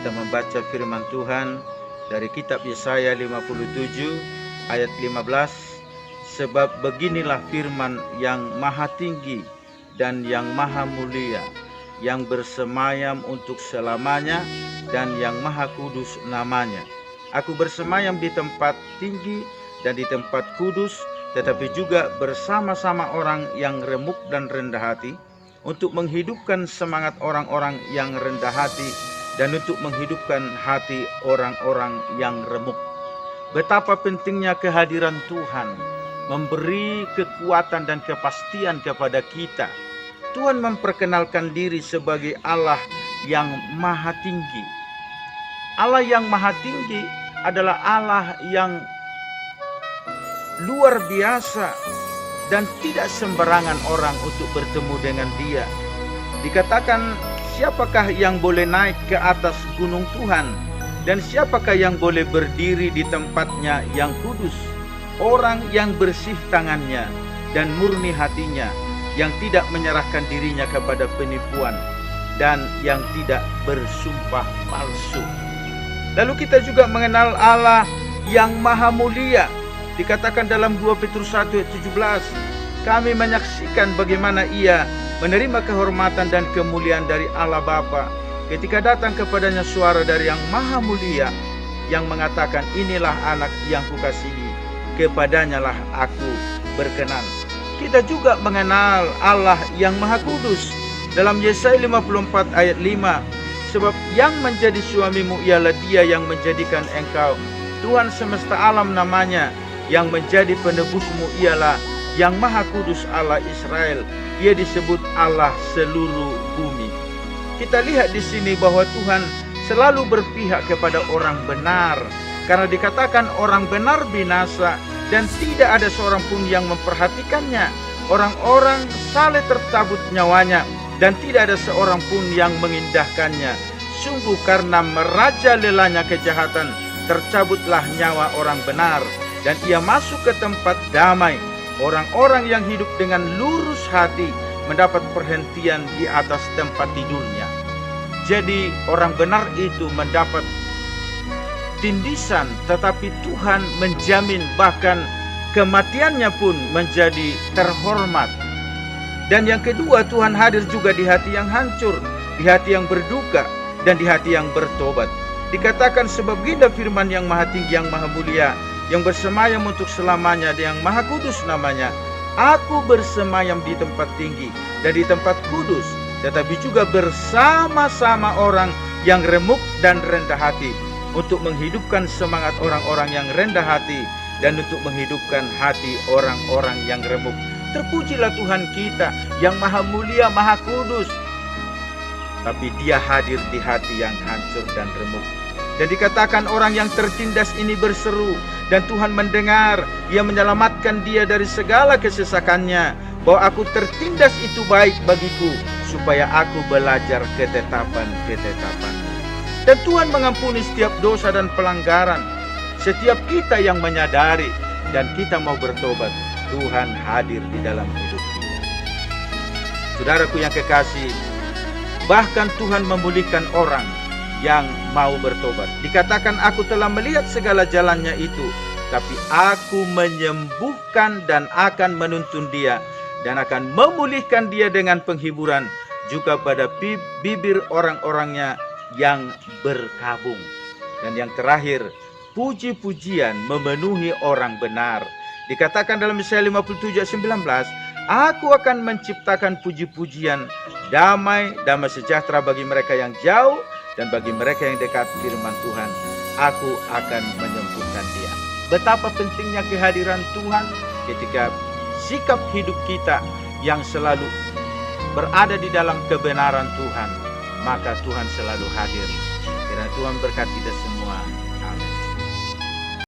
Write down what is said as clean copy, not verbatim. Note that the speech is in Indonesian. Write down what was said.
kita membaca firman Tuhan dari kitab Yesaya 57 ayat 15. Sebab beginilah firman yang maha tinggi dan yang maha mulia, yang bersemayam untuk selamanya dan yang maha kudus namanya. Aku bersemayam di tempat tinggi dan di tempat kudus, tetapi juga bersama-sama orang yang remuk dan rendah hati, untuk menghidupkan semangat orang-orang yang rendah hati dan untuk menghidupkan hati orang-orang yang remuk. Betapa pentingnya kehadiran Tuhan, memberi kekuatan dan kepastian kepada kita. Tuhan memperkenalkan diri sebagai Allah yang maha tinggi. Allah yang maha tinggi adalah Allah yang luar biasa dan tidak sembarangan orang untuk bertemu dengan Dia. Dikatakan, siapakah yang boleh naik ke atas gunung Tuhan, dan siapakah yang boleh berdiri di tempatnya yang kudus? Orang yang bersih tangannya dan murni hatinya, yang tidak menyerahkan dirinya kepada penipuan dan yang tidak bersumpah palsu. Lalu kita juga mengenal Allah yang maha mulia. Dikatakan dalam 2 Petrus 1 ayat 17, kami menyaksikan bagaimana Ia menerima kehormatan dan kemuliaan dari Allah Bapa ketika datang kepadanya suara dari yang maha mulia yang mengatakan, inilah anak yang kukasihi, kepadanya lah aku berkenan. Kita juga mengenal Allah yang maha kudus dalam Yesaya 54 ayat 5. Sebab yang menjadi suamimu ialah Dia yang menjadikan engkau, Tuhan semesta alam namanya, yang menjadi penebusmu ialah yang maha kudus Allah Israel. Ia disebut Allah seluruh bumi. Kita lihat di sini bahwa Tuhan selalu berpihak kepada orang benar, karena dikatakan orang benar binasa dan tidak ada seorang pun yang memperhatikannya. Orang-orang saleh tercabut nyawanya dan tidak ada seorang pun yang mengindahkannya. Sungguh karena merajalelanya kejahatan, tercabutlah nyawa orang benar, dan ia masuk ke tempat damai. Orang-orang yang hidup dengan lurus hati mendapat perhentian di atas tempat tidurnya. Jadi orang benar itu mendapat tindisan, tetapi Tuhan menjamin bahkan kematiannya pun menjadi terhormat. Dan yang kedua, Tuhan hadir juga di hati yang hancur, di hati yang berduka, dan di hati yang bertobat. Dikatakan, sebab begini firman yang maha tinggi, yang maha mulia, yang bersemayam untuk selamanya, dan yang maha kudus namanya. Aku bersemayam di tempat tinggi dan di tempat kudus, tetapi juga bersama-sama orang yang remuk dan rendah hati, untuk menghidupkan semangat orang-orang yang rendah hati dan untuk menghidupkan hati orang-orang yang remuk. Terpujilah Tuhan kita yang maha mulia, maha kudus, tapi Dia hadir di hati yang hancur dan remuk. Dan dikatakan orang yang tertindas ini berseru, dan Tuhan mendengar. Ia menyelamatkan dia dari segala kesesakannya, bahwa aku tertindas itu baik bagiku, supaya aku belajar ketetapan-ketetapan. Dan Tuhan mengampuni setiap dosa dan pelanggaran. Setiap kita yang menyadari dan kita mau bertobat, Tuhan hadir di dalam hidup kita. Saudaraku yang kekasih, bahkan Tuhan memulihkan orang yang mau bertobat. Dikatakan, aku telah melihat segala jalannya itu, tapi aku menyembuhkan dan akan menuntun dia, dan akan memulihkan dia dengan penghiburan juga pada bibir orang-orangnya yang berkabung. Dan yang terakhir, puji-pujian memenuhi orang benar. Dikatakan dalam Yesaya 57 ayat 19, aku akan menciptakan puji-pujian, damai sejahtera bagi mereka yang jauh, dan bagi mereka yang dekat firman Tuhan, aku akan menyembuhkan dia. Betapa pentingnya kehadiran Tuhan ketika sikap hidup kita yang selalu berada di dalam kebenaran Tuhan, maka Tuhan selalu hadir. Kiranya Tuhan berkati kita semua.